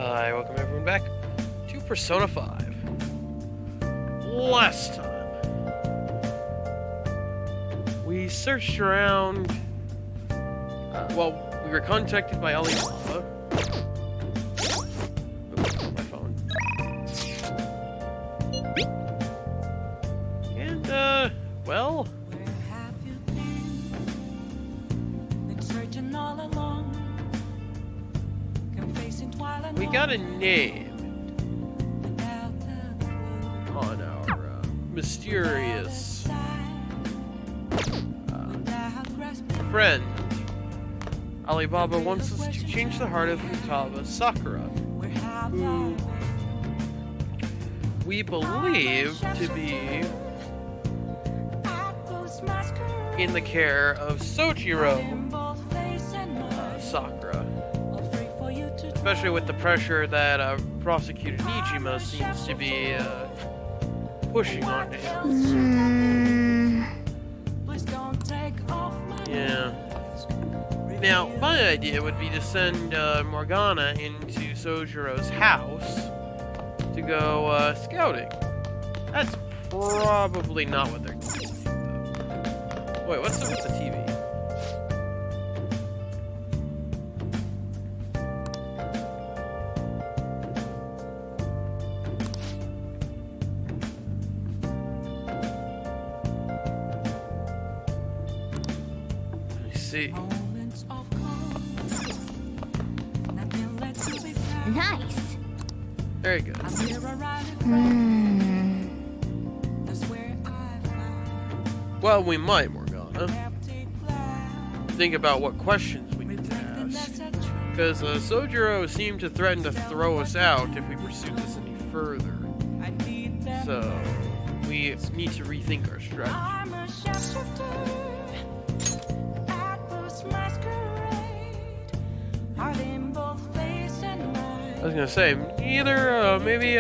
Hi, welcome everyone back to Persona 5. Last time, we searched around. We were contacted by Alibaba. Oops, on my phone. And, well. Where have you been searching all along. We got a name on our mysterious friend. Alibaba wants us to change the heart of Futaba Sakara, who we believe to be in the care of Sojiro Sakara. Especially with the pressure that Prosecutor Nijima seems to be pushing on him. Yeah. Now, my idea would be to send Morgana into Sojiro's house to go scouting. That's probably not what they're going to do, though. Wait, what's up with the TV? See. Nice. Very good. Well, we might, Morgana. Think about what questions we need to ask. Because Sojiro seemed to threaten to throw us out if we pursued this any further. So, we need to rethink our strategy. I was gonna say, either, maybe,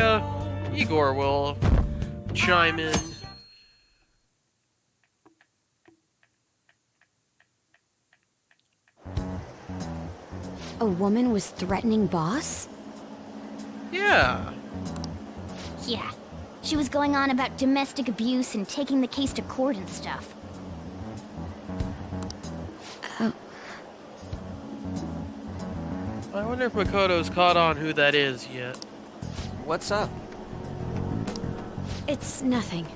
Igor will chime in. A woman was threatening Boss? Yeah. Yeah. She was going on about domestic abuse and taking the case to court and stuff. I wonder if Makoto's caught on who that is yet. What's up? It's nothing.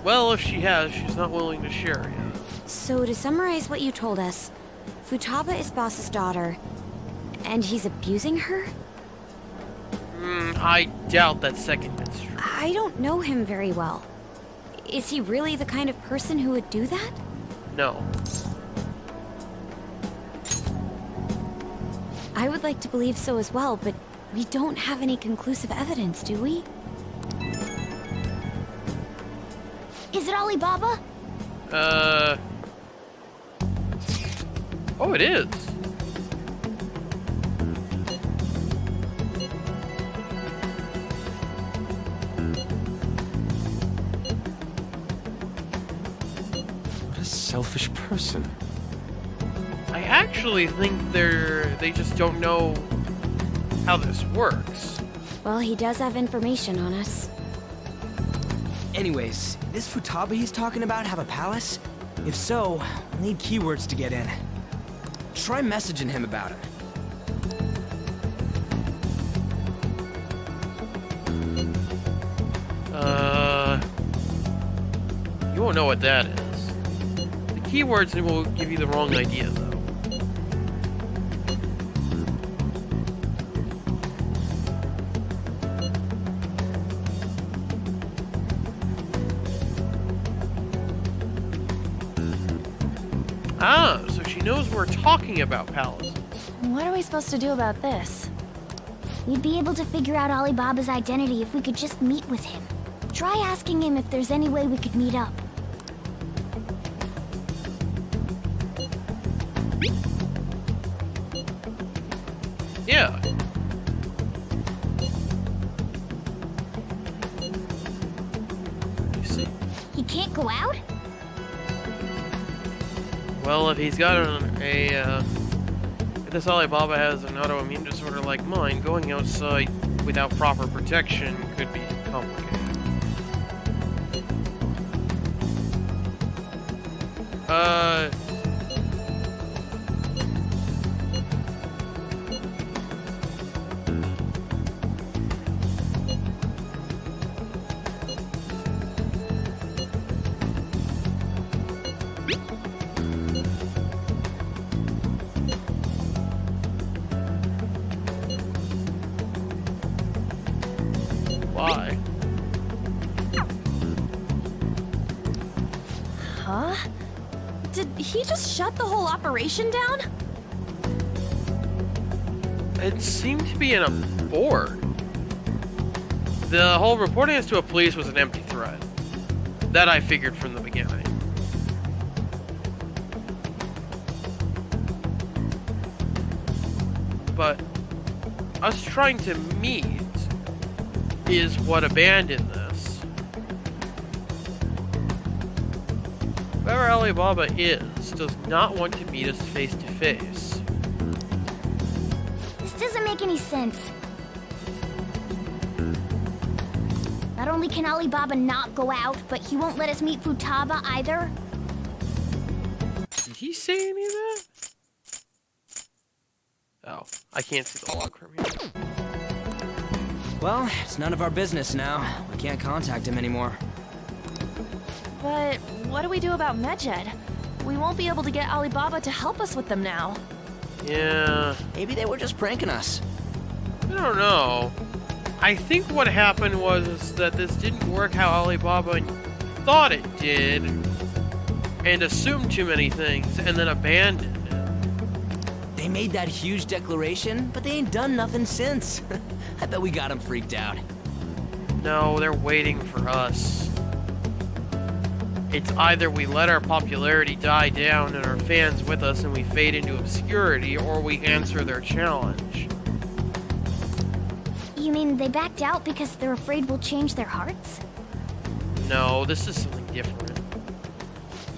Well, if she has, she's not willing to share yet. So to summarize what you told us, Futaba is Boss's daughter, and he's abusing her? I doubt that second is true. I don't know him very well. Is he really the kind of person who would do that? No. I would like to believe so as well, but we don't have any conclusive evidence, do we? Is it Alibaba? Oh, it is. What a selfish person. I actually think they just don't know how this works. Well, he does have information on us. Anyways, this Futaba he's talking about have a palace? If so, we'll need keywords to get in. Try messaging him about it. You won't know what that is. The keywords will give you the wrong idea, though. Ah, so she knows we're talking about palaces. What are we supposed to do about this? We'd be able to figure out Alibaba's identity if we could just meet with him. Try asking him if there's any way we could meet up. Yeah. You see. He can't go out? Well, if he's got an this Alibaba has an autoimmune disorder like mine, going outside without proper protection could be complicated. Why? Huh? Did he just shut the whole operation down? It seemed to be in a board. The whole reporting us to a police was an empty threat. That I figured from the beginning. But us trying to meet is what abandoned this. Whoever Alibaba is does not want to meet us face to face. This doesn't make any sense. Not only can Alibaba not go out, but he won't let us meet Futaba either. Did he say any of that? Oh, I can't see the log from here. Well, it's none of our business now. We can't contact him anymore. But what do we do about Medjed? We won't be able to get Alibaba to help us with them now. Yeah, Maybe they were just pranking us. I don't know. I think what happened was that this didn't work how Alibaba thought it did, and assumed too many things, and then abandoned it. They made that huge declaration, but they ain't done nothing since. I bet we got them freaked out. No, they're waiting for us. It's either we let our popularity die down and our fans with us and we fade into obscurity, or we answer their challenge. You mean they backed out because they're afraid we'll change their hearts? No, this is something different.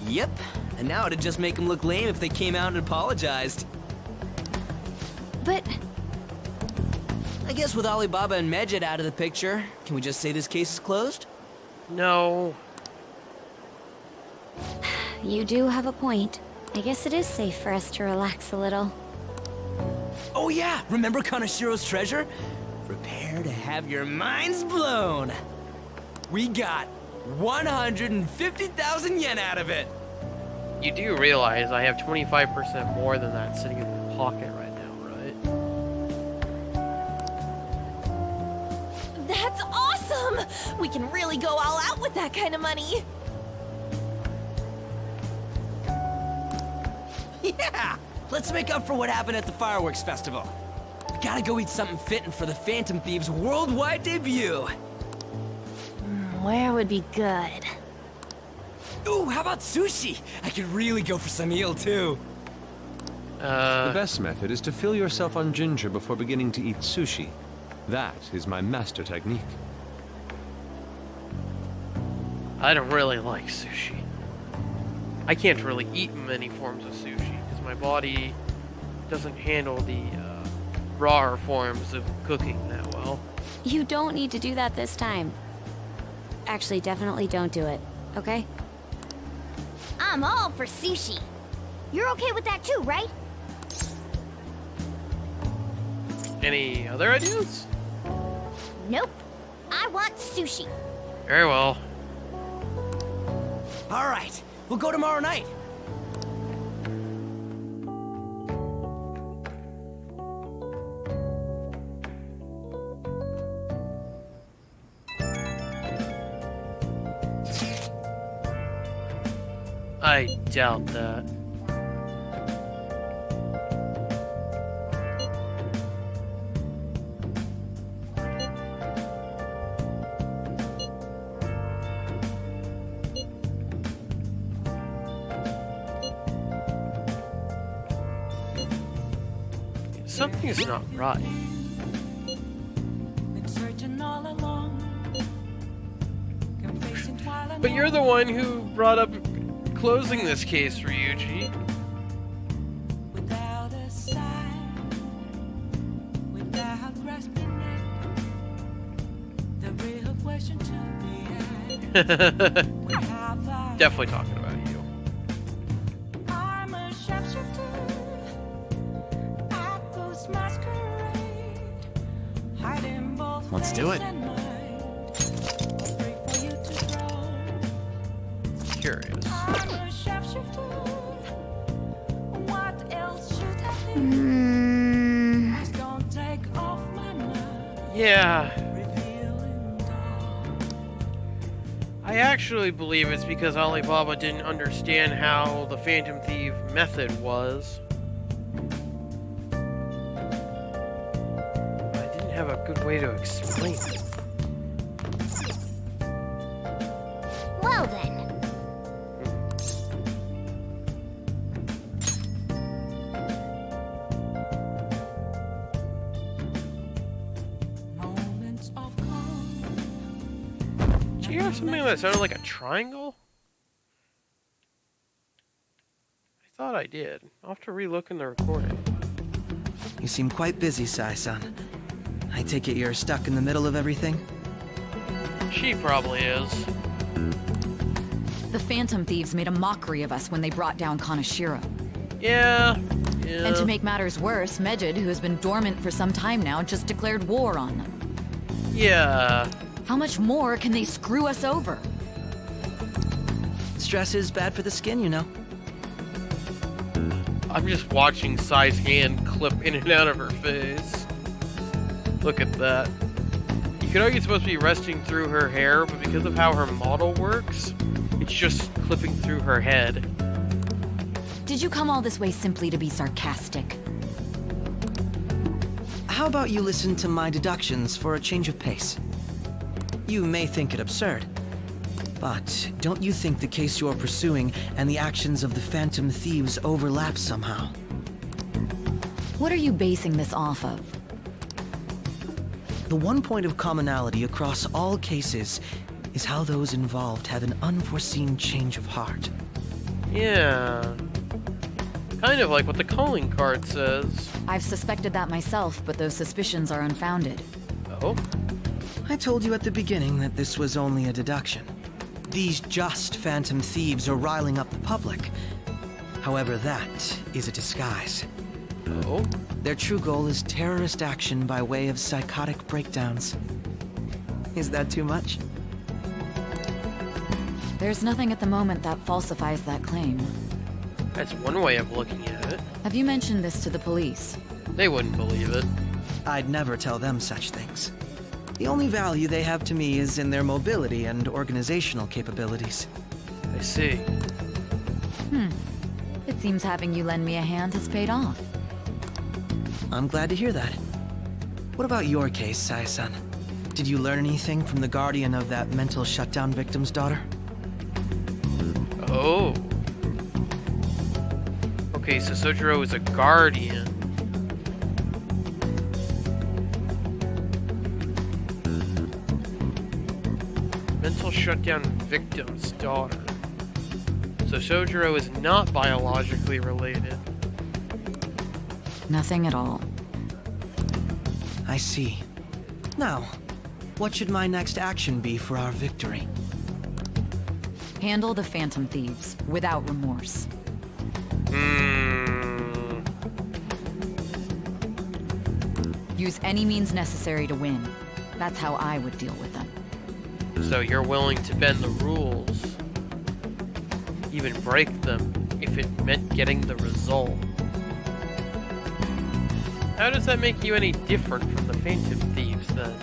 Yep, and now it'd just make them look lame if they came out and apologized. But I guess with Alibaba and Medjed out of the picture, can we just say this case is closed? No. You do have a point. I guess it is safe for us to relax a little. Oh yeah, remember Kanashiro's treasure? Prepare to have your minds blown. We got 150,000 yen out of it. You do realize I have 25% more than that sitting in my pocket right now, right? that's awesome! We can really go all out with that kind of money. Yeah! Let's make up for what happened at the fireworks festival. We gotta go eat something fitting for the Phantom Thieves' worldwide debut. Where would be good? Ooh, how about sushi? I could really go for some eel, too. The best method is to fill yourself on ginger before beginning to eat sushi. That is my master technique. I don't really like sushi. I can't really eat many forms of sushi because my body doesn't handle the rawer forms of cooking that well. You don't need to do that this time. Actually, definitely don't do it, okay? I'm all for sushi. You're okay with that too, right? Any other ideas? Nope. I want sushi. Very well. All right, we'll go tomorrow night. I doubt that. Something's not right. Been searching all along. Confessing while I'm But you're the one who brought up closing this case, Ryuji. without a sign. grasping it. The real question to be asked. Have I- Definitely talking about you. I'm a sharpshooter. I ghost masquerade. Hiding both Let's do it. face and mind. Free for you to grow. Curious. I'm a sharpshooter. What else should I do? Please don't take off my mind. Yeah, Revealing dawn. I actually believe it's because Alibaba didn't understand how the Phantom Thief method was. I didn't have a good way to explain it. Well then. Moments of calm. Did you hear something that sounded like a triangle? I thought I did. I'll have to re-look in the recording. You seem quite busy, Sai-san. I take it you're stuck in the middle of everything? She probably is. The Phantom Thieves made a mockery of us when they brought down Kaneshiro. Yeah. And to make matters worse, Medjed, who has been dormant for some time now, just declared war on them. Yeah. How much more can they screw us over? Stress is bad for the skin, you know. I'm just watching Sai's hand clip in and out of her face. Look at that. You could argue it's supposed to be resting through her hair, but because of how her model works, it's just clipping through her head. Did you come all this way simply to be sarcastic? How about you listen to my deductions for a change of pace? You may think it absurd, but don't you think the case you're pursuing and the actions of the Phantom Thieves overlap somehow? What are you basing this off of? The one point of commonality across all cases is how those involved have an unforeseen change of heart. Yeah. Kind of like what the calling card says. I've suspected that myself, but those suspicions are unfounded. Oh? I told you at the beginning that this was only a deduction. These just Phantom Thieves are riling up the public. However, that is a disguise. Oh? Their true goal is terrorist action by way of psychotic breakdowns. Is that too much? There's nothing at the moment that falsifies that claim. That's one way of looking at it. Have you mentioned this to the police? They wouldn't believe it. I'd never tell them such things. The only value they have to me is in their mobility and organizational capabilities. I see. It seems having you lend me a hand has paid off. I'm glad to hear that. What about your case, Sai-san? Did you learn anything from the guardian of that mental shutdown victim's daughter? Oh. Okay, so Sojiro is a guardian. Mental shutdown victim's daughter. So Sojiro is not biologically related. Nothing at all. I see. Now, what should my next action be for our victory? Handle the Phantom Thieves without remorse. Use any means necessary to win. That's how I would deal with them. So you're willing to bend the rules, even break them, if it meant getting the result. How does that make you any different from the Phantom Thieves, then?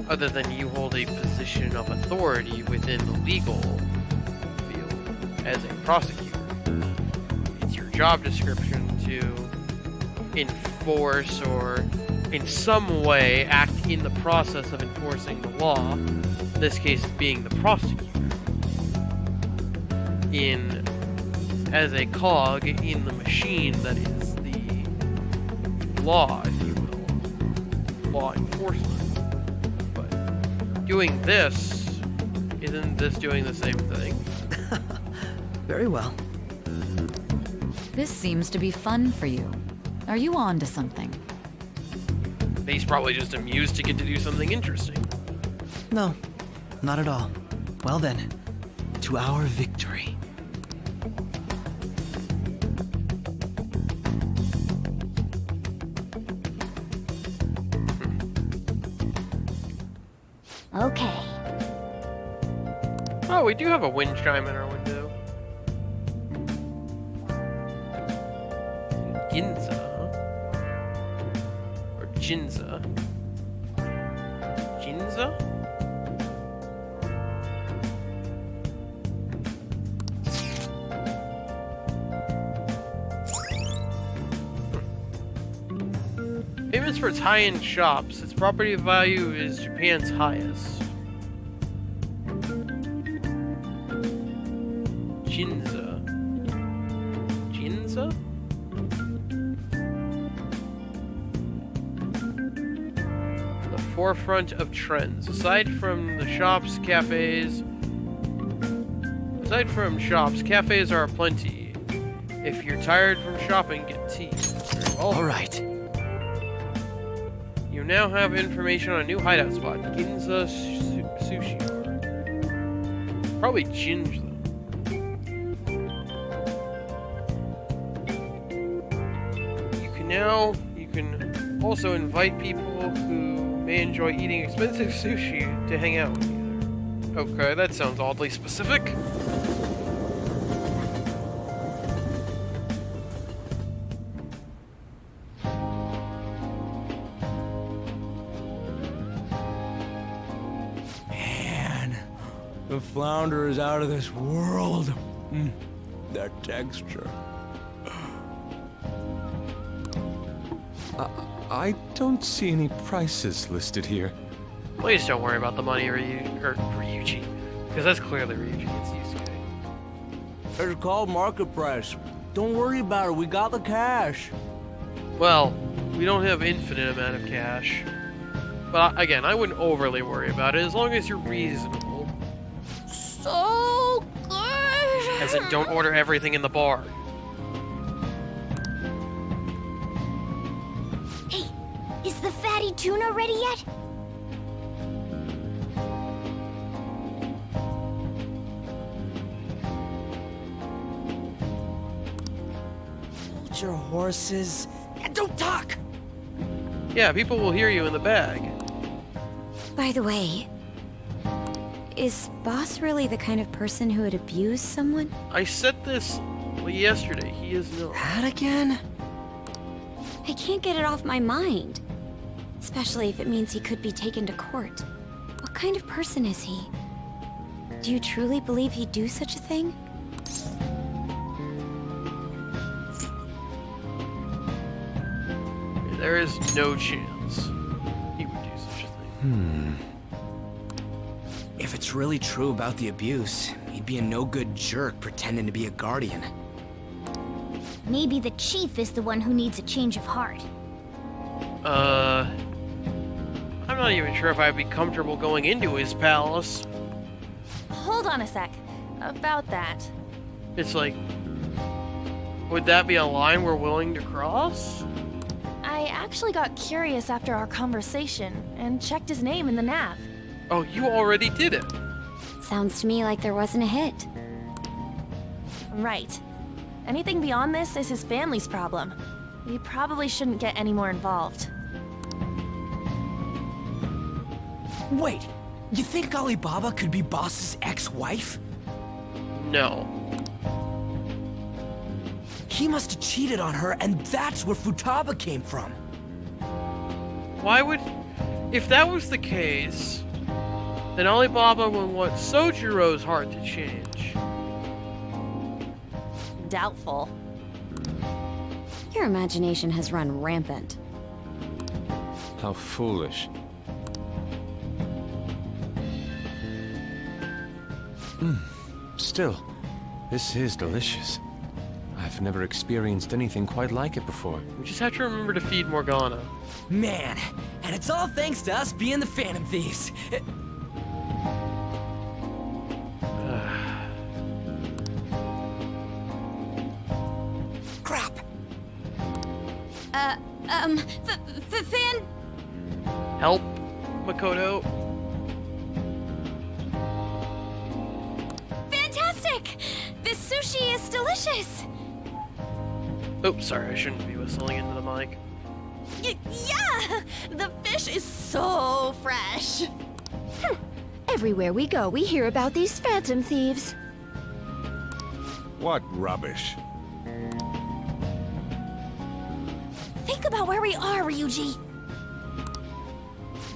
Other than you hold a position of authority within the legal field as a prosecutor. It's your job description to enforce or in some way act in the process of enforcing the law, in this case being the prosecutor, as a cog in the machine that is the law, if you will, law enforcement. But doing this, isn't this doing the same thing? Very well. This seems to be fun for you. Are you on to something? He's probably just amused to get to do something interesting. No, not at all. Well then, to our victory. Okay. Oh, we do have a wind chime in our window. Ginza, huh? Or Jinza. Jinza? Famous for its high-end shops, its property value is Japan's highest. Jinza. Jinza? The forefront of trends. Aside from shops, cafes are aplenty. If you're tired from shopping, get tea. All right. You now have information on a new hideout spot, Ginza Sushi Bar. Probably Jinza. You can also invite people who may enjoy eating expensive sushi to hang out with you there. Okay, that sounds oddly specific. Man, the flounder is out of this world. That texture. I don't see any prices listed here. Please don't worry about the money, Ryuji. Because that's clearly Ryuji, it's Yusuke. It's called market price. Don't worry about it, we got the cash. Well, we don't have infinite amount of cash. But again, I wouldn't overly worry about it as long as you're reasonable. So good! As in, don't order everything in the bar. Hey, is the fatty tuna ready yet? Hold your horses and don't talk! Yeah, people will hear you in the bag. By the way, is Boss really the kind of person who would abuse someone? I said this yesterday. He is not. That again? I can't get it off my mind. Especially if it means he could be taken to court. What kind of person is he? Do you truly believe he'd do such a thing? There is no chance he would do such a thing. If it's really true about the abuse, he'd be a no-good jerk pretending to be a guardian. Maybe the chief is the one who needs a change of heart. I'm not even sure if I'd be comfortable going into his palace. Hold on a sec. About that. It's like, would that be a line we're willing to cross? I actually got curious after our conversation and checked his name in the nav. Oh, you already did it. Sounds to me like there wasn't a hit. Right. Anything beyond this is his family's problem. We probably shouldn't get any more involved. Wait, you think Alibaba could be Boss's ex-wife? No. He must have cheated on her, and that's where Futaba came from. Why would... If that was the case, then Alibaba would want Sojiro's heart to change. Doubtful. Your imagination has run rampant. How foolish. Still, this is delicious. I've never experienced anything quite like it before. We just have to remember to feed Morgana. Man, and it's all thanks to us being the Phantom Thieves. Fan... help Makoto. Fantastic! This sushi is delicious! Oops, sorry, I shouldn't be whistling into the mic. Yeah! The fish is so fresh. Everywhere we go, we hear about these phantom thieves. What rubbish. Think about where we are, Ryuji.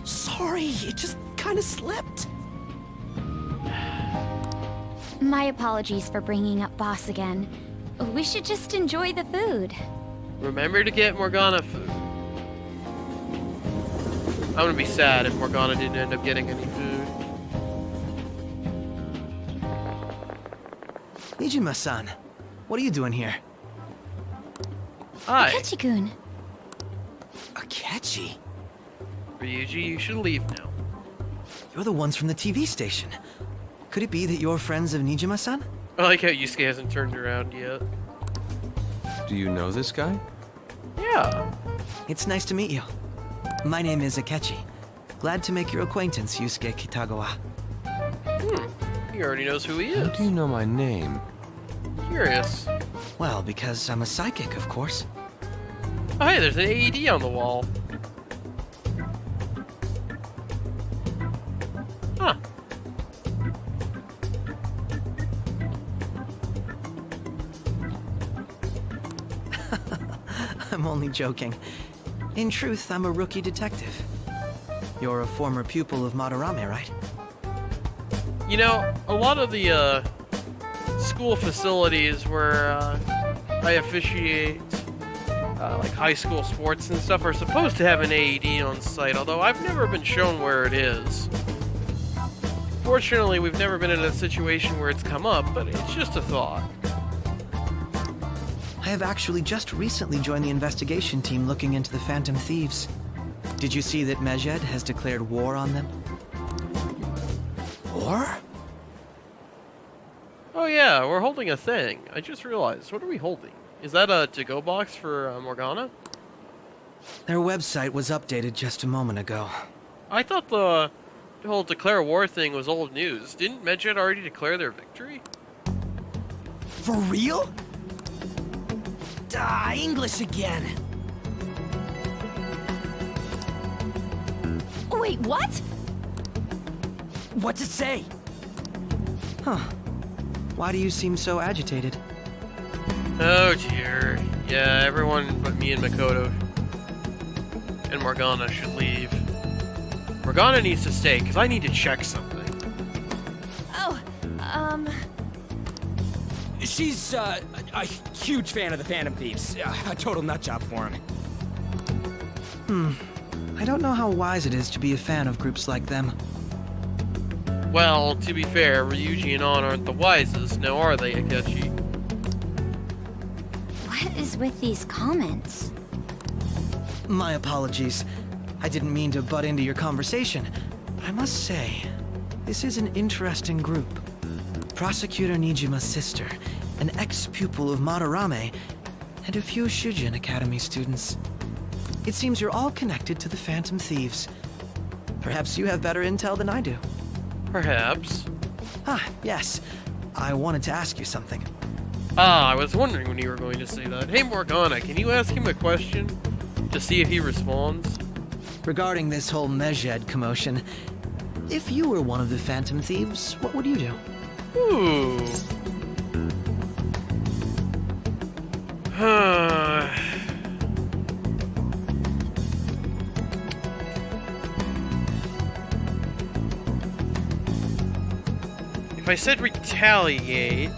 Sorry, it just kind of slipped. My apologies for bringing up Boss again. We should just enjoy the food. Remember to get Morgana food. I'm gonna be sad if Morgana didn't end up getting any food. Nijima-san, what are you doing here? Hi, Ketchikun. Akechi, Ryuji, you should leave now. you're the ones from the TV station. Could it be that you're friends of Nijima-san? I like how Yusuke hasn't turned around yet. Do you know this guy? Yeah. It's nice to meet you. My name is Akechi. Glad to make your acquaintance, Yusuke Kitagawa. He already knows who he How is. do you know my name? Curious. Well, because I'm a psychic, of course. Oh, hey, there's an AED on the wall. Huh. I'm only joking. In truth, I'm a rookie detective. You're a former pupil of Madarame, right? You know, a lot of the school facilities where I officiate, like high school sports and stuff, are supposed to have an AED on site, although I've never been shown where it is. Fortunately, we've never been in a situation where it's come up, but it's just a thought. I have actually just recently joined the investigation team looking into the Phantom Thieves. Did you see that Medjed has declared war on them? War? Oh yeah, we're holding a thing. I just realized. What are we holding? Is that a to-go box for Morgana? Their website was updated just a moment ago. I thought the whole declare war thing was old news. Didn't Medjed already declare their victory? For real? English again. Wait, what? What's it say? Huh. Why do you seem so agitated? Oh dear. Yeah, everyone but me and Makoto and Morgana should leave. Morgana needs to stay, because I need to check something. Oh, She's a huge fan of the Phantom Thieves. A total nutjob for him. I don't know how wise it is to be a fan of groups like them. Well, to be fair, Ryuji and On aren't the wisest, now are they, Akechi? What is with these comments? My apologies. I didn't mean to butt into your conversation, but I must say, this is an interesting group. Prosecutor Nijima's sister, an ex-pupil of Madarame, and a few Shujin Academy students. It seems you're all connected to the Phantom Thieves. Perhaps you have better intel than I do. Perhaps. Ah, yes. I wanted to ask you something. Ah, I was wondering when you were going to say that. Hey Morgana, can you ask him a question? To see if he responds? Regarding this whole Medjed commotion, if you were one of the Phantom Thieves, what would you do? Ooh. If I said retaliate...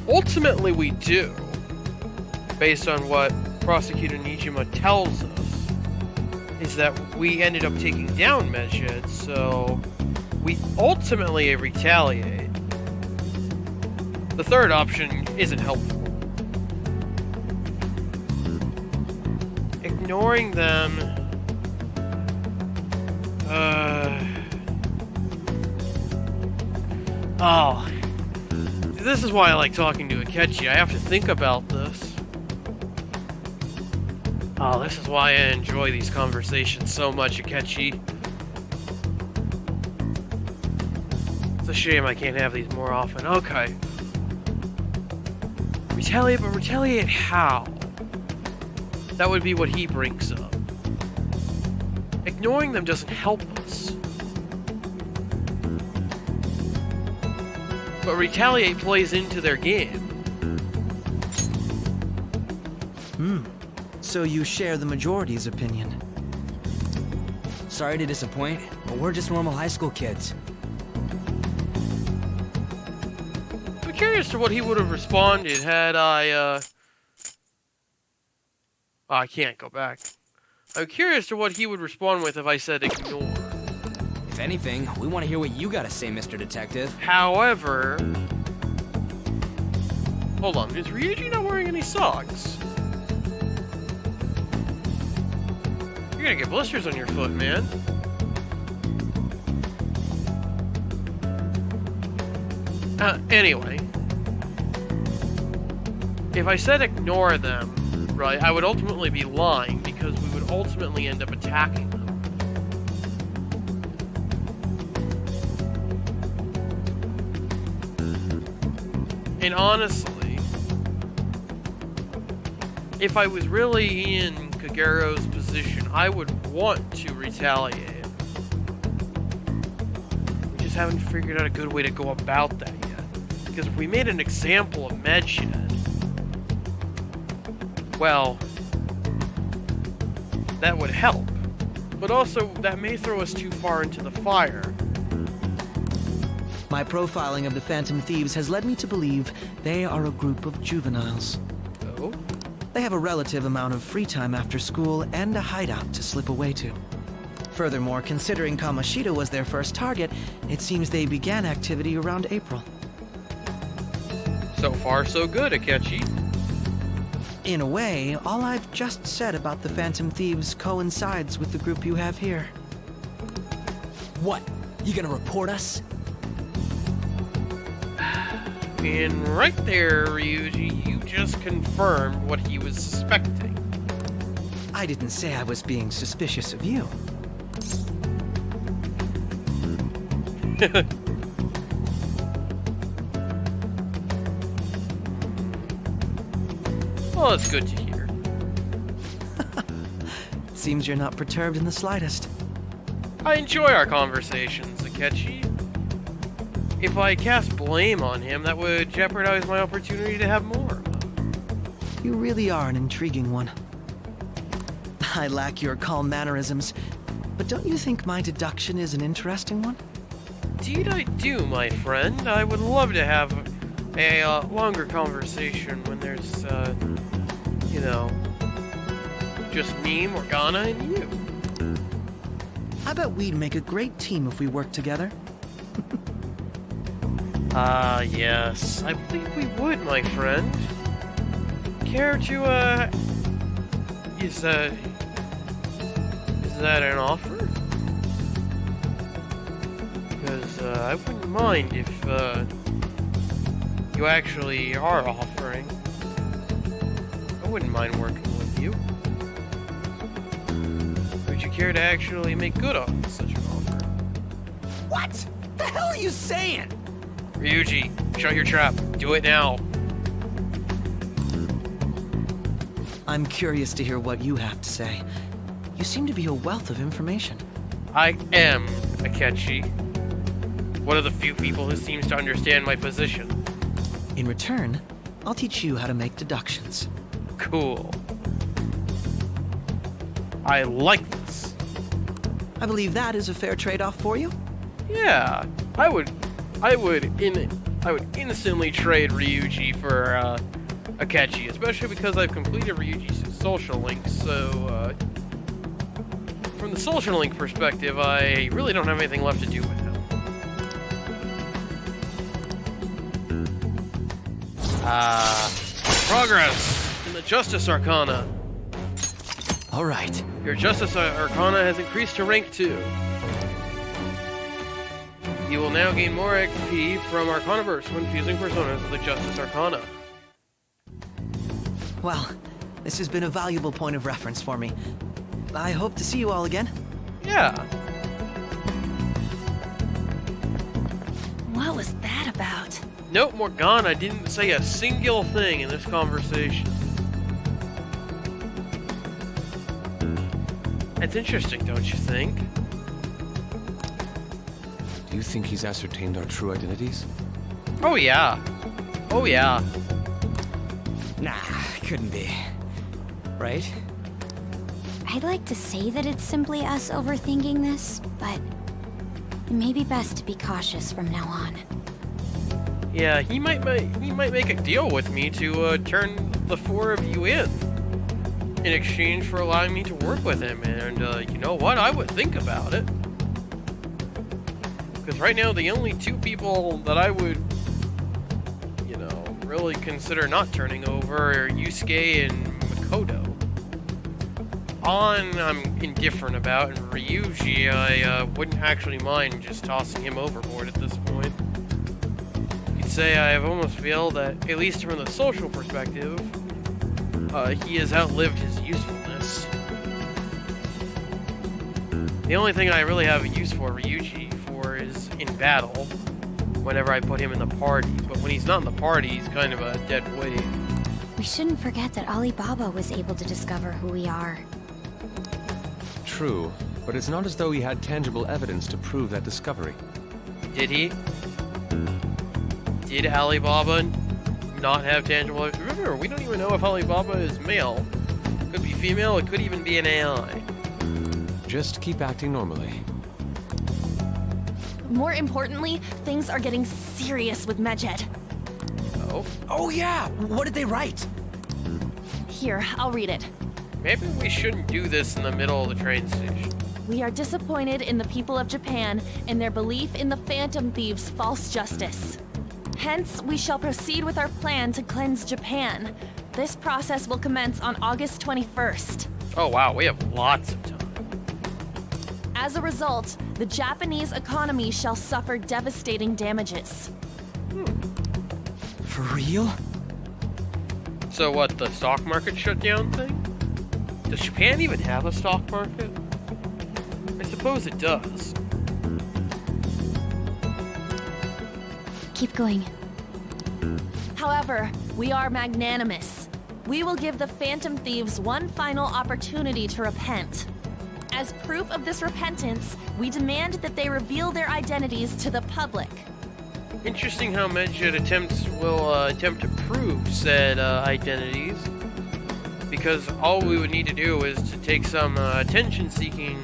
Ultimately we do. Based on what Prosecutor Nijima tells us. Is that we ended up taking down Medjed, so... we ultimately retaliate. The third option isn't helpful. Ignoring them... Oh. This is why I like talking to Akechi. I have to think about this. Oh, this is why I enjoy these conversations so much, Akechi. It's a shame I can't have these more often. Okay. Retaliate, but retaliate how? That would be what he brings up. Ignoring them doesn't help us. But retaliate plays into their game. So you share the majority's opinion. Sorry to disappoint, but we're just normal high school kids. I'm curious to what he would have responded had I I can't go back. I'm curious to what he would respond with if I said ignore. If anything, we want to hear what you gotta say, Mr. Detective. However... Hold on, is Ryuji not wearing any socks? You're gonna get blisters on your foot, man. Anyway. If I said ignore them, right, I would ultimately be lying, because we would ultimately end up attacking them. And honestly, if I was really in Kagero's position, I would want to retaliate. We just haven't figured out a good way to go about that yet. Because if we made an example of Medshed, well, that would help. But also, that may throw us too far into the fire. My profiling of the Phantom Thieves has led me to believe they are a group of juveniles. Oh? They have a relative amount of free time after school and a hideout to slip away to. Furthermore, considering Kamoshida was their first target, it seems they began activity around April. So far, so good, Akechi. In a way, all I've just said about the Phantom Thieves coincides with the group you have here. What? You gonna report us? And right there, Ryuji, you just confirmed what he was suspecting. I didn't say I was being suspicious of you. Well, that's good to hear. Seems you're not perturbed in the slightest. I enjoy our conversations, Akechi. If I cast blame on him, that would jeopardize my opportunity to have more. You really are an intriguing one. I lack your calm mannerisms, but don't you think my deduction is an interesting one? Indeed I do, my friend. I would love to have a longer conversation when there's, you know, just me, Morgana, and you. I bet we'd make a great team if we worked together. Yes. I believe we would, my friend. Care to, is that an offer? Because, I wouldn't mind if, you actually are offering. I wouldn't mind working with you. Would you care to actually make good on such an offer? What? The hell are you saying? Ryuji, shut your trap. Do it now. I'm curious to hear what you have to say. You seem to be a wealth of information. I am Akechi. One of the few people who seems to understand my position. In return, I'll teach you how to make deductions. Cool. I like this. I believe that is a fair trade-off for you. Yeah, I would instantly trade Ryuji for Akechi, especially because I've completed Ryuji's social link. So, from the social link perspective, I really don't have anything left to do with him. Progress in the Justice Arcana. All right. Your Justice Arcana has increased to rank 2. You will now gain more XP from Arcanaverse when fusing personas with the Justice Arcana. Well, This has been a valuable point of reference for me. I hope to see you all again. Yeah. What was that about? Nope, Morgana didn't say a single thing in this conversation. That's interesting, don't you think? Do you think he's ascertained our true identities? Oh yeah. Oh yeah. Nah, couldn't be. Right? I'd like to say that it's simply us overthinking this, but it may be best to be cautious from now on. Yeah, he might make a deal with me to turn the four of you in exchange for allowing me to work with him. And you know what? I would think about it. Because right now, the only two people that I would, you know, really consider not turning over are Yusuke and Makoto. On, I'm indifferent about, and Ryuji, I wouldn't actually mind just tossing him overboard at this point. You'd say I almost feel that, at least from the social perspective, he has outlived his usefulness. The only thing I really have a use for Ryuji for is in battle, whenever I put him in the party. But when he's not in the party, he's kind of a dead weight. We shouldn't forget that Alibaba was able to discover who we are. True, but it's not as though he had tangible evidence to prove that discovery. Did he? Did Alibaba not have tangible evidence? Remember, we don't even know if Alibaba is male. Could be female, it could even be an AI. Just keep acting normally. More importantly, things are getting serious with Medjed. Oh? Oh yeah! What did they write? Here, I'll read it. Maybe we shouldn't do this in the middle of the train station. We are disappointed in the people of Japan and their belief in the Phantom Thieves' false justice. Hence, we shall proceed with our plan to cleanse Japan. This process will commence on August 21st. Oh wow, we have lots of time. As a result, the Japanese economy shall suffer devastating damages. For real? So what, the stock market shutdown thing? Does Japan even have a stock market? I suppose it does. Keep going. However, we are magnanimous. We will give the Phantom Thieves one final opportunity to repent. As proof of this repentance, we demand that they reveal their identities to the public. Interesting how Medjed will attempt to prove said identities. Because all we would need to do is to take some attention-seeking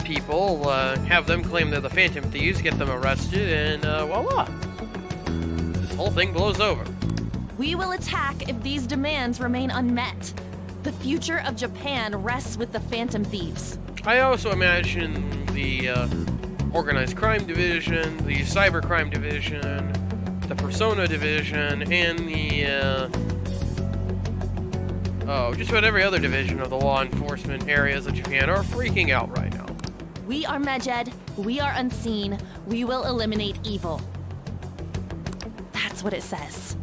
people, have them claim they're the Phantom Thieves, get them arrested, and voila! This whole thing blows over. We will attack if these demands remain unmet. The future of Japan rests with the Phantom Thieves. I also imagine the Organized Crime Division, the Cybercrime Division, the Persona Division, and the just about every other division of the law enforcement areas of Japan are freaking out right now. We are Medjed, we are unseen, we will eliminate evil. That's what it says.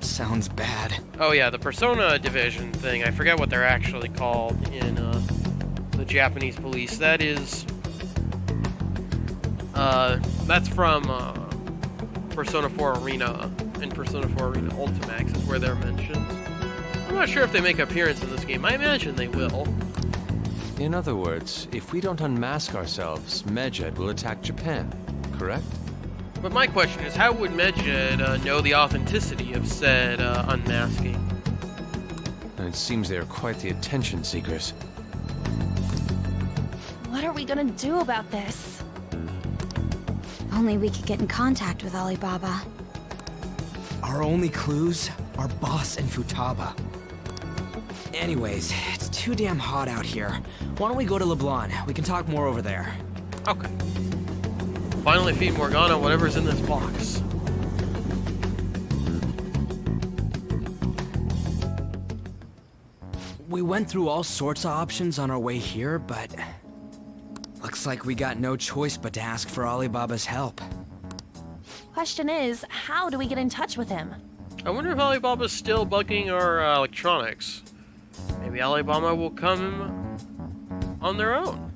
Sounds bad. Oh yeah, the Persona Division thing, I forget what they're actually called in the Japanese police. That is, that's from Persona 4 Arena and Persona 4 Arena Ultimax is where they're mentioned. I'm not sure if they make an appearance in this game. I imagine they will. In other words, if we don't unmask ourselves, Medjed will attack Japan, correct? But my question is, how would Medjed know the authenticity of said unmasking? And it seems they are quite the attention seekers. What are we gonna do about this? Only we could get in contact with Alibaba. Our only clues are Boss and Futaba. Anyways, it's too damn hot out here. Why don't we go to LeBlanc? We can talk more over there. Okay. Finally feed Morgana whatever's in this box. We went through all sorts of options on our way here, but looks like we got no choice but to ask for Alibaba's help. Question is, how do we get in touch with him? I wonder if Alibaba's still bugging our electronics. Maybe Alibaba will come on their own.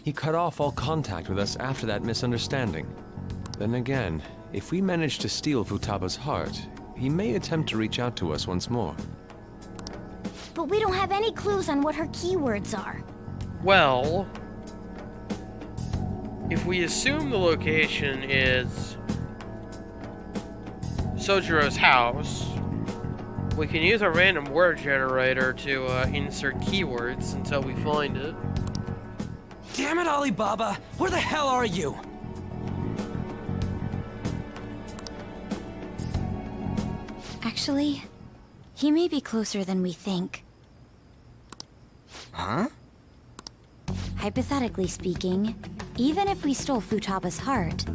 He cut off all contact with us after that misunderstanding. Then again, if we manage to steal Futaba's heart, he may attempt to reach out to us once more. But we don't have any clues on what her keywords are. Well, if we assume the location is Sojiro's house, we can use a random word generator to insert keywords until we find it. Damn it, Alibaba! Where the hell are you? Actually, he may be closer than we think. Huh? Hypothetically speaking, even if we stole Futaba's heart,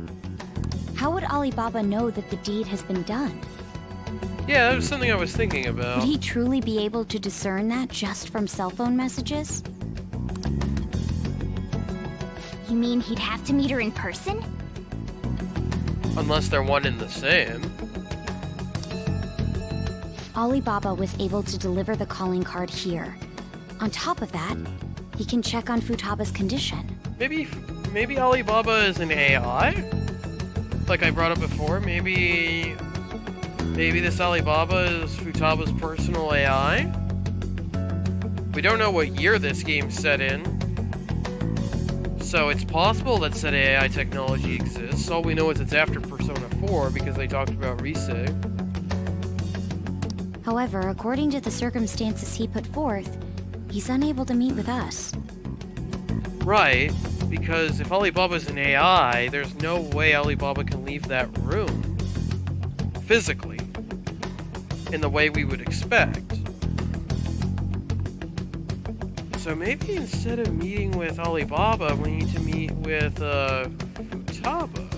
how would Alibaba know that the deed has been done? Yeah, that was something I was thinking about. Would he truly be able to discern that just from cell phone messages? You mean he'd have to meet her in person? Unless they're one and the same. Alibaba was able to deliver the calling card here. On top of that, he can check on Futaba's condition. Maybe Alibaba is an AI? Like I brought up before, maybe this Alibaba is Futaba's personal AI? We don't know what year this game's set in, so it's possible that said AI technology exists. All we know is it's after Persona 4 because they talked about resig. However, according to the circumstances he put forth, he's unable to meet with us. Right, because if Alibaba's an AI, there's no way Alibaba can leave that room physically in the way we would expect. So maybe instead of meeting with Alibaba, we need to meet with Futaba.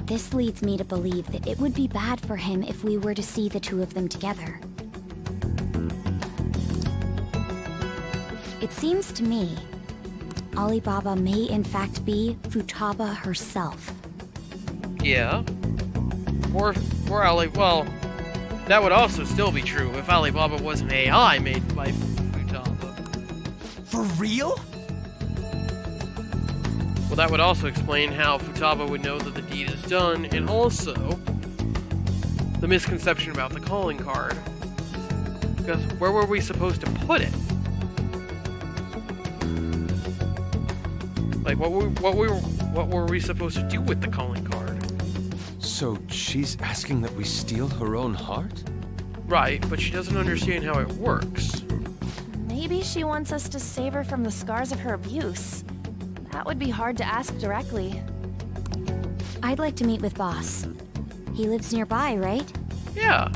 This leads me to believe that it would be bad for him if we were to see the two of them together. It seems to me, Alibaba may in fact be Futaba herself. Yeah. Or well, that would also still be true if Alibaba was an AI made by Futaba. For real? Well, that would also explain how Futaba would know that the deed is done, and also the misconception about the calling card. Because where were we supposed to put it? Like, what were we supposed to do with the calling card? So she's asking that we steal her own heart? Right, but she doesn't understand how it works. Maybe she wants us to save her from the scars of her abuse. That would be hard to ask directly. I'd like to meet with Boss. He lives nearby, right? Yeah.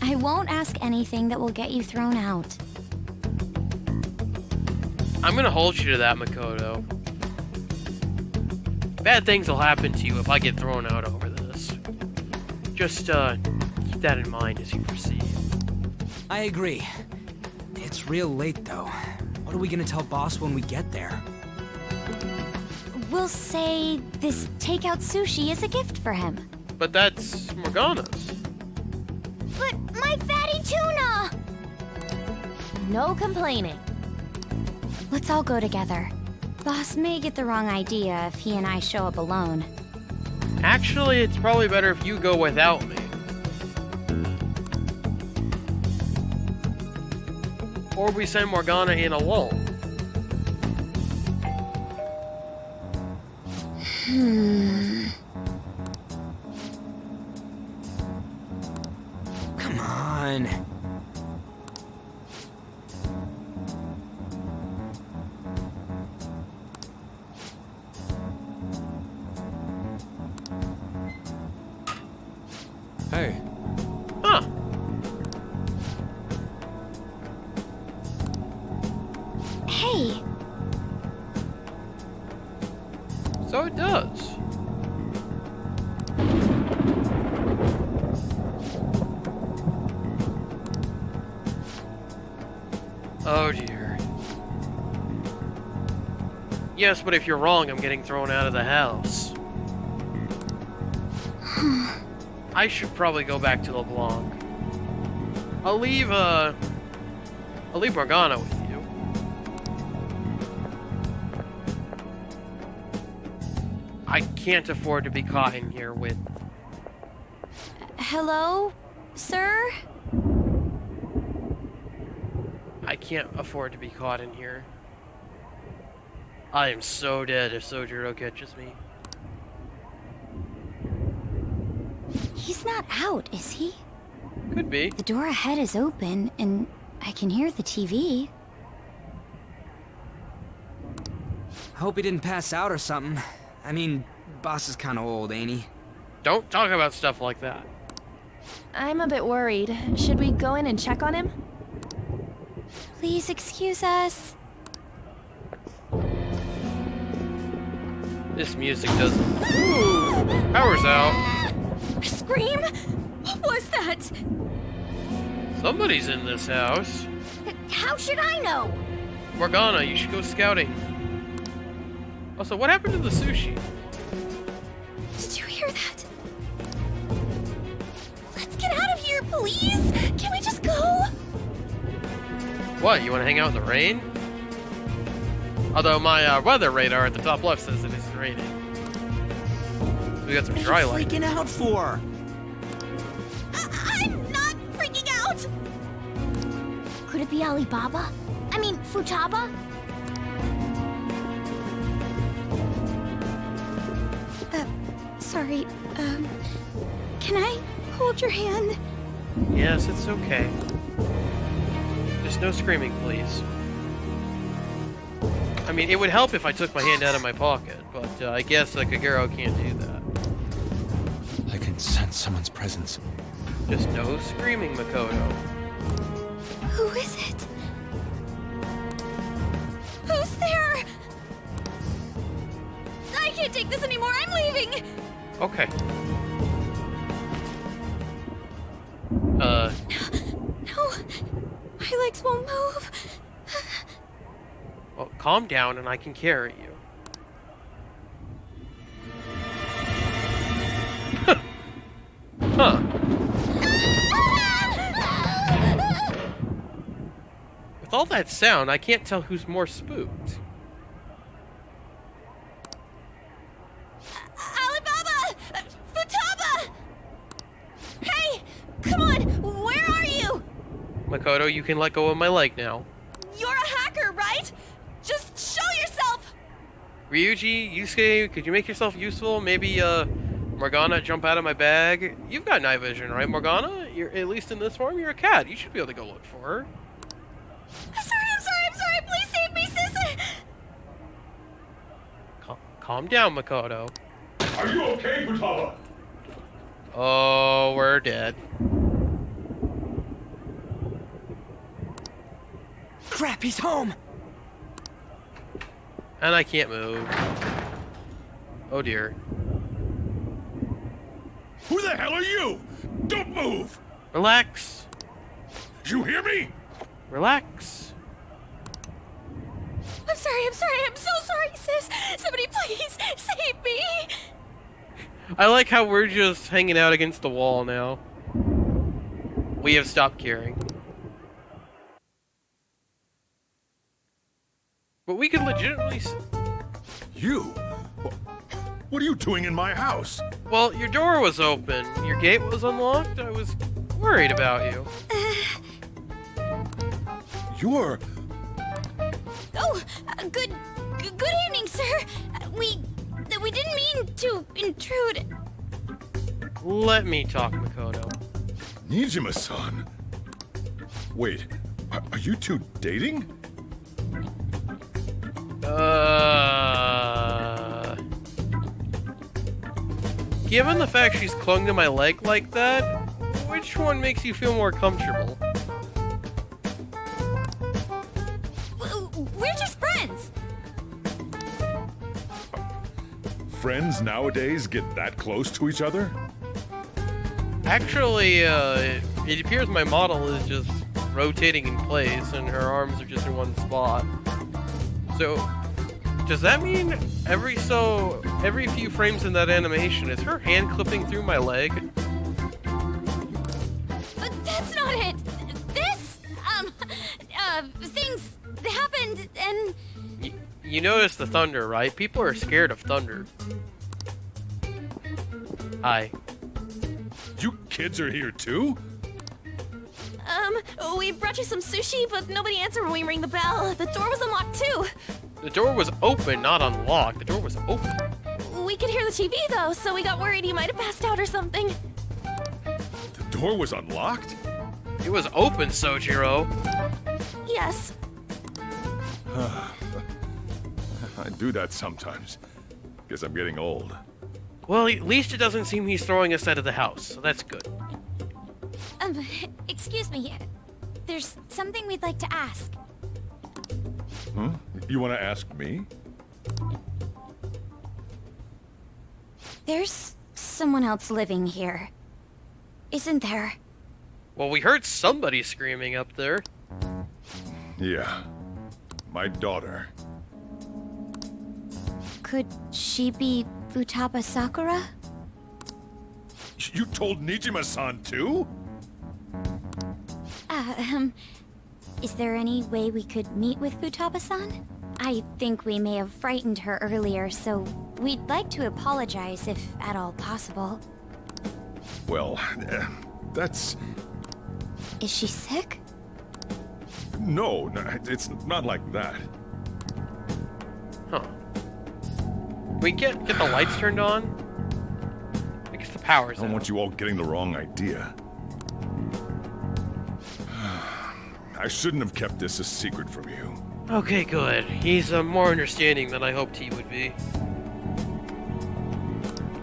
I won't ask anything that will get you thrown out. I'm gonna hold you to that, Makoto. Bad things will happen to you if I get thrown out over this. Just, keep that in mind as you proceed. I agree. It's real late, though. What are we gonna tell Boss when we get there? We'll say this takeout sushi is a gift for him. But that's Morgana's. But my fatty tuna! No complaining. Let's all go together. Boss may get the wrong idea if he and I show up alone. Actually, it's probably better if you go without me. Or we send Morgana in alone. Come on. Hey, Huh. Hey, So it does. Oh dear. Yes, but if you're wrong, I'm getting thrown out of the house. I should probably go back to LeBlanc. I'll leave Morgana with you. I can't afford to be caught in here with... Hello, sir? I can't afford to be caught in here. I am so dead if Sojiro catches me. He's not out, is he? Could be. The door ahead is open, and I can hear the TV. Hope he didn't pass out or something. I mean, boss is kinda old, ain't he? Don't talk about stuff like that. I'm a bit worried. Should we go in and check on him? Please excuse us. This music doesn't... Ooh! Power's out. Scream? What was that? Somebody's in this house. How should I know? Morgana, you should go scouting. Also, what happened to the sushi? Did you hear that? Let's get out of here, please! Can we just go? What, you want to hang out in the rain? Although my weather radar at the top left says it isn't raining. We got some dry What are you lightning. freaking out for? I'm not freaking out! Could it be Alibaba? I mean, Futaba? Sorry, can I hold your hand? Yes, it's okay. Just no screaming, please. I mean, it would help if I took my hand out of my pocket, but I guess Kagero can't do that. I can sense someone's presence. Just no screaming, Makoto. Who is it? Who's there? I can't take this anymore, I'm leaving! Okay. No, my legs won't move. Well, calm down and I can carry you. Huh. With all that sound, I can't tell who's more spooked. Alibaba! Futaba! Hey! Come on! Where are you? Makoto, you can let go of my leg now. You're a hacker, right? Just show yourself! Ryuji, Yusuke, could you make yourself useful? Maybe, Morgana, jump out of my bag? You've got night vision, right, Morgana? You're, at least in this form, you're a cat. You should be able to go look for her. I'm sorry! Please save me, sis! Calm down, Makoto. Are you okay, Futaba? Oh, we're dead. Crap, he's home! And I can't move. Oh dear. Who the hell are you? Don't move! Relax. You hear me? Relax. I'm so sorry, sis! Somebody please save me! I like how we're just hanging out against the wall now. We have stopped caring. But we could legitimately... You? What are you doing in my house? Well, your door was open. Your gate was unlocked. I was worried about you. You're... Oh, good evening, sir. We didn't mean to intrude. Let me talk, Makoto. Nijima-san. Wait, are you two dating? Given the fact she's clung to my leg like that, which one makes you feel more comfortable? We're just friends. Friends nowadays get that close to each other? Actually, it appears my model is just rotating in place and her arms are just in one spot. So, does that mean every so Every few frames in that animation, is her hand clipping through my leg? But that's not it! This, things happened and... You notice the thunder, right? People are scared of thunder. Hi. You kids are here too? We brought you some sushi, but nobody answered when we rang the bell. The door was unlocked too. The door was open, not unlocked. The door was open. We could hear the TV though, so we got worried he might have passed out or something. The door was unlocked? It was open, Sojiro. Yes. I do that sometimes. Guess I'm getting old. Well, at least it doesn't seem he's throwing us out of the house, so that's good. Excuse me. There's something we'd like to ask. Huh? You want to ask me? There's someone else living here. Isn't there? Well, we heard somebody screaming up there. Yeah. My daughter. Could she be Futaba Sakara? You told Nijima-san too? Is there any way we could meet with Futaba-san? I think we may have frightened her earlier, so we'd like to apologize if at all possible. Well, that's... Is she sick? No, it's not like that. Huh. We get the lights turned on? I guess the power's I don't out. want you all getting the wrong idea. I shouldn't have kept this a secret from you. Okay, good. He's more understanding than I hoped he would be.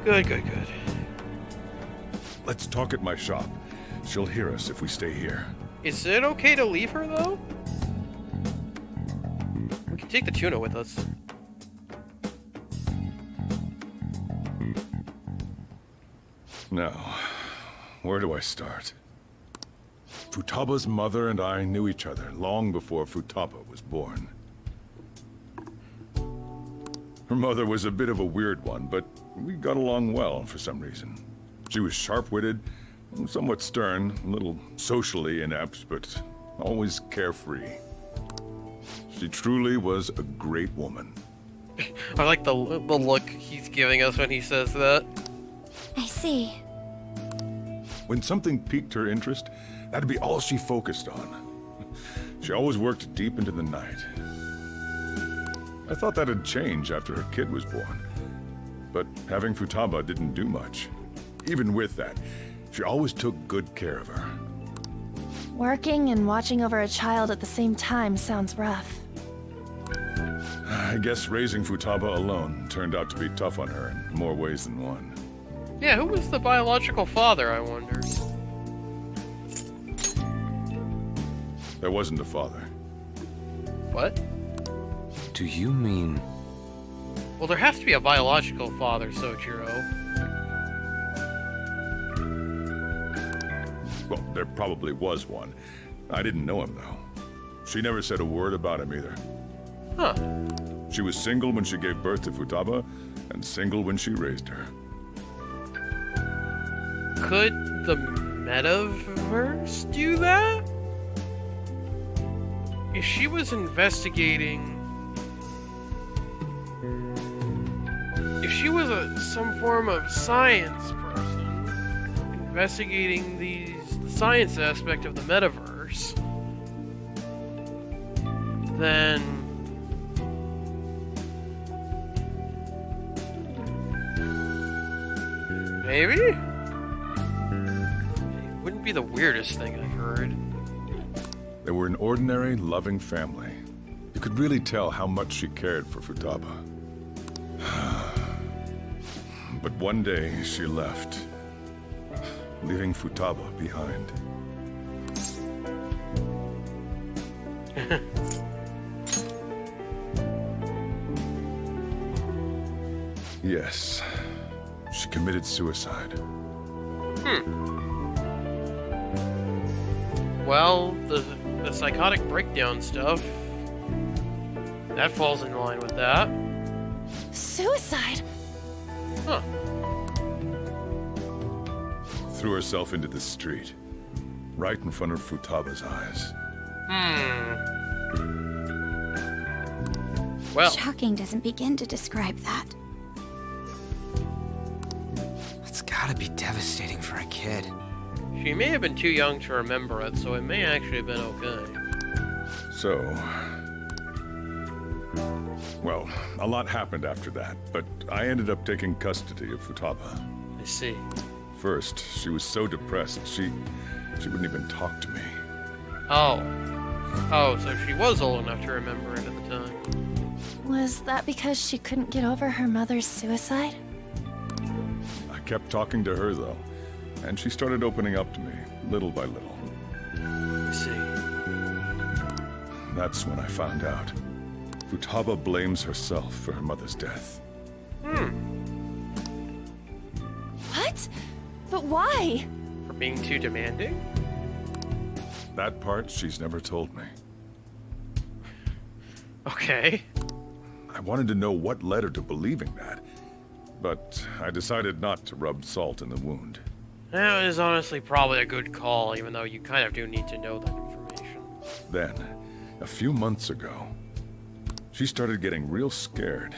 Good, good, good. Let's talk at my shop. She'll hear us if we stay here. Is it okay to leave her, though? We can take the tuna with us. Now, where do I start? Futaba's mother and I knew each other long before Futaba was born. Her mother was a bit of a weird one, but we got along well for some reason. She was sharp-witted, somewhat stern, a little socially inept, but always carefree. She truly was a great woman. I like the look he's giving us when he says that. I see. When something piqued her interest, that'd be all she focused on. She always worked deep into the night. I thought that'd change after her kid was born. But having Futaba didn't do much. Even with that, she always took good care of her. Working and watching over a child at the same time sounds rough. I guess raising Futaba alone turned out to be tough on her in more ways than one. Yeah, who was the biological father, I wonder? There wasn't a father. What? Do you mean... Well, there has to be a biological father, Sojiro. Well, there probably was one. I didn't know him, though. She never said a word about him either. Huh. She was single when she gave birth to Futaba, and single when she raised her. Could the metaverse do that? If she was investigating... If she was some form of science person, investigating the science aspect of the metaverse, then... Maybe? It wouldn't be the weirdest thing I've heard. They were an ordinary, loving family. You could really tell how much she cared for Futaba. But one day, she left, leaving Futaba behind. Yes, she committed suicide. Well, the psychotic breakdown stuff, that falls in line with that. Suicide? Huh. Threw herself into the street, right in front of Futaba's eyes. Well, Shocking doesn't begin to describe that. It's gotta be devastating for a kid. she may have been too young to remember it, so it may actually have been okay. So... Well, a lot happened after that, but I ended up taking custody of Futaba. I see. First, she was so depressed, she wouldn't even talk to me. Oh. Oh, so she was old enough to remember it at the time. Was that because she couldn't get over her mother's suicide? I kept talking to her, though, and she started opening up to me, little by little. I see. That's when I found out. Futaba blames herself for her mother's death. What? But why? For being too demanding? That part she's never told me. Okay. I wanted to know what led her to believing that, but I decided not to rub salt in the wound. That is honestly probably a good call, even though you kind of do need to know that information. Then, a few months ago, she started getting real scared,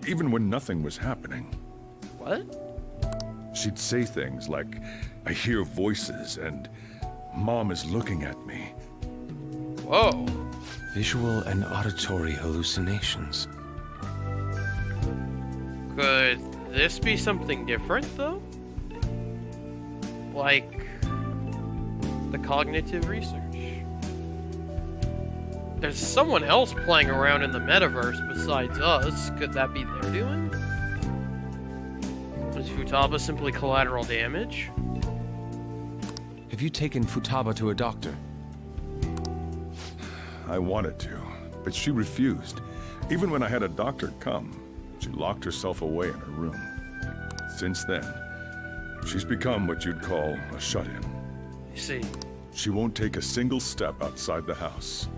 even when nothing was happening. What? She'd say things like, "I hear voices," and "Mom is looking at me." Whoa. Visual and auditory hallucinations. Could this be something different, though? Like the cognitive research? There's someone else playing around in the metaverse besides us. Could that be their doing? Was Futaba simply collateral damage? Have you taken Futaba to a doctor? I wanted to, but she refused. Even when I had a doctor come, she locked herself away in her room. Since then, she's become what you'd call a shut-in. You see. She won't take a single step outside the house,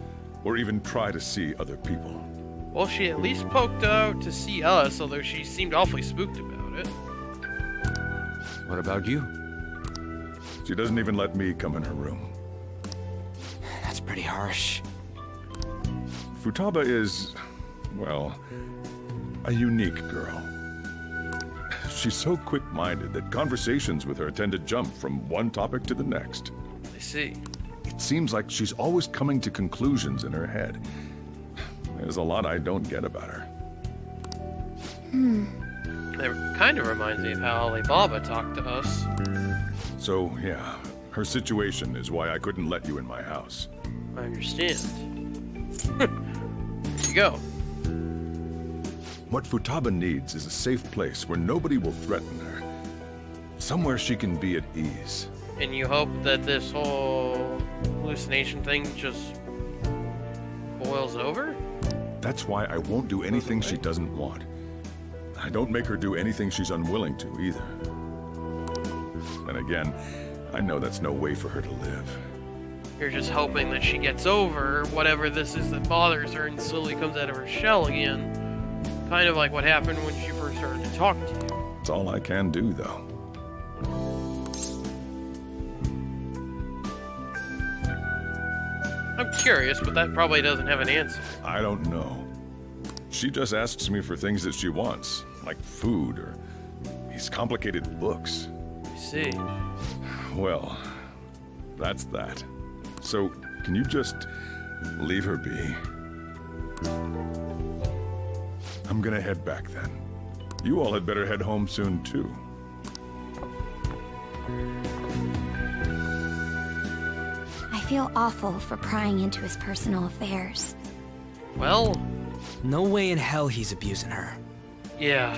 or even try to see other people. Well, she at least poked out to see us, although she seemed awfully spooked about it. What about you? She doesn't even let me come in her room. That's pretty harsh. Futaba is, well, a unique girl. She's so quick-minded that conversations with her tend to jump from one topic to the next. I see. It seems like she's always coming to conclusions in her head. There's a lot I don't get about her. It kind of reminds me of how Alibaba talked to us. So, yeah, her situation is why I couldn't let you in my house. I understand. There you go. What Futaba needs is a safe place where nobody will threaten her. Somewhere she can be at ease. And you hope that this whole hallucination thing just boils over? That's why I won't do anything she doesn't want. I don't make her do anything she's unwilling to, either. And again, I know that's no way for her to live. You're just hoping that she gets over whatever this is that bothers her and slowly comes out of her shell again. Kind of like what happened when she first started to talk to you. It's all I can do, though. I'm curious, but that probably doesn't have an answer. I don't know. She just asks me for things that she wants, like food or these complicated books. I see. Well, that's that. So, can you just leave her be? I'm gonna head back then. You all had better head home soon, too. I feel awful for prying into his personal affairs. Well, No way in hell he's abusing her. yeah.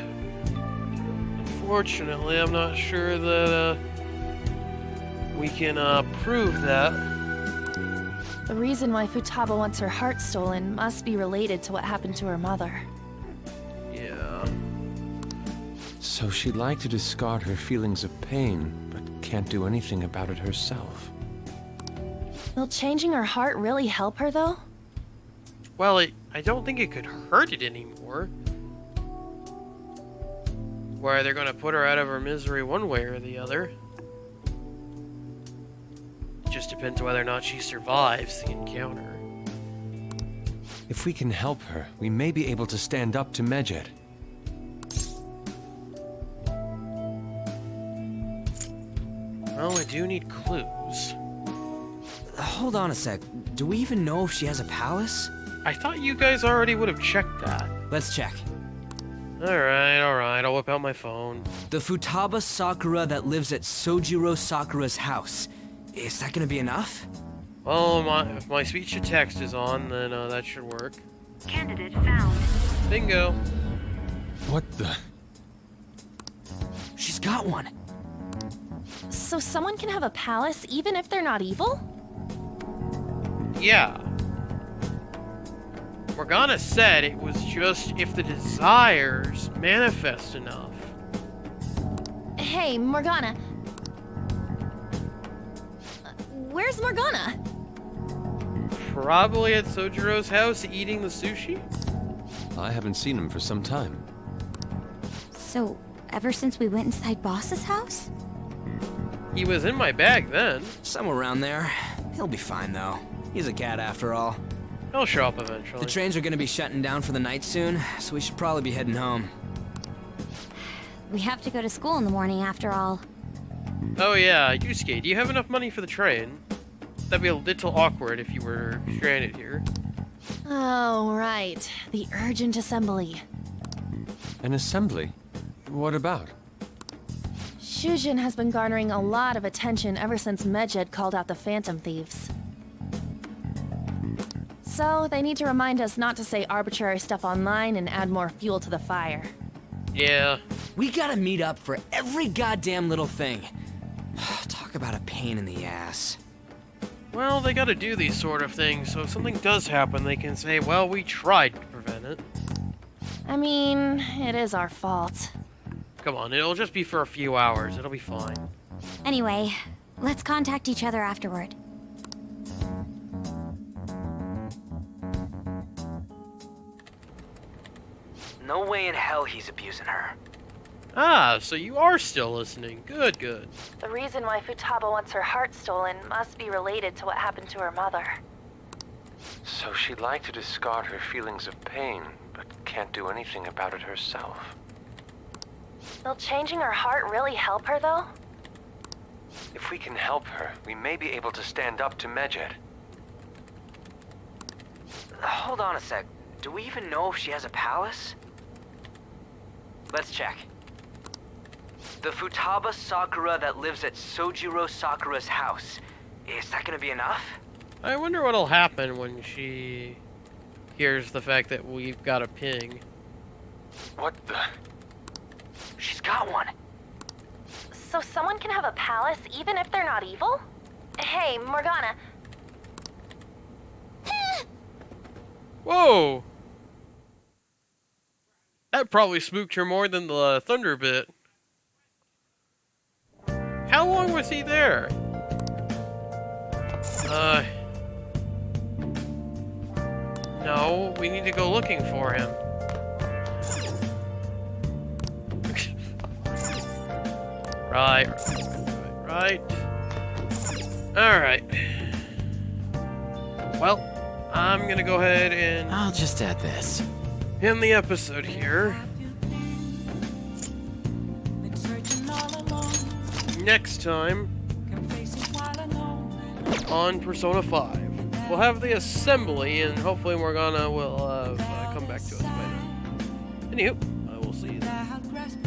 Unfortunately, I'm not sure that we can prove that. The reason why Futaba wants her heart stolen must be related to what happened to her mother. Yeah. So she'd like to discard her feelings of pain, but can't do anything about it herself. Will changing her heart really help her, though? Well, I don't think it could hurt it anymore. where they're gonna put her out of her misery one way or the other. It just depends whether or not she survives the encounter. If we can help her, we may be able to stand up to Medjed. Well, I do need clues. Hold on a sec. Do we even know if she has a palace? I thought you guys already would have checked that. Let's check. Alright, I'll whip out my phone. The Futaba Sakara that lives at Sojiro Sakura's house. Is that gonna be enough? Well, if my speech to text is on, then that should work. Candidate found. Bingo. What the? She's got one. So someone can have a palace even if they're not evil? Yeah. Morgana said it was just if the desires manifest enough. Hey, Morgana. Where's Morgana? Probably at Sojiro's house eating the sushi? I haven't seen him for some time. So, ever since we went inside Boss's house? He was in my bag then. Somewhere around there. He'll be fine, though. He's a cat after all. He'll show up eventually. The trains are gonna be shutting down for the night soon, so we should probably be heading home. We have to go to school in the morning after all. Oh yeah, Yusuke, do you have enough money for the train? That'd be a little awkward if you were stranded here. Oh, right. The urgent assembly. An assembly? What about? Shujin has been garnering a lot of attention ever since Medjed called out the Phantom Thieves. So, they need to remind us not to say arbitrary stuff online and add more fuel to the fire. Yeah. We gotta meet up for every goddamn little thing. Talk about a pain in the ass. Well, they gotta do these sort of things, so if something does happen, they can say, well, we tried to prevent it. I mean, it is our fault. Come on, it'll just be for a few hours. It'll be fine. Anyway, let's contact each other afterward. No way in hell he's abusing her. Ah, so you are still listening. Good, good. The reason why Futaba wants her heart stolen must be related to what happened to her mother. So she'd like to discard her feelings of pain, but can't do anything about it herself. Will changing her heart really help her, though? If we can help her, we may be able to stand up to Medjed. Hold on a sec. Do we even know if she has a palace? Let's check. The Futaba Sakara that lives at Sojiro Sakura's house. Is that gonna be enough? I wonder what'll happen when she hears the fact that we've got a ping. What the? She's got one. So someone can have a palace even if they're not evil? Hey, Morgana. Whoa! That probably spooked her more than the thunder bit. How long was he there? No, we need to go looking for him. Right. Alright. Well, I'm gonna go ahead and I'll just add this. end the episode here. Next time on Persona 5, we'll have the assembly, and hopefully Morgana will come back to us by then. Anywho, I will see you then.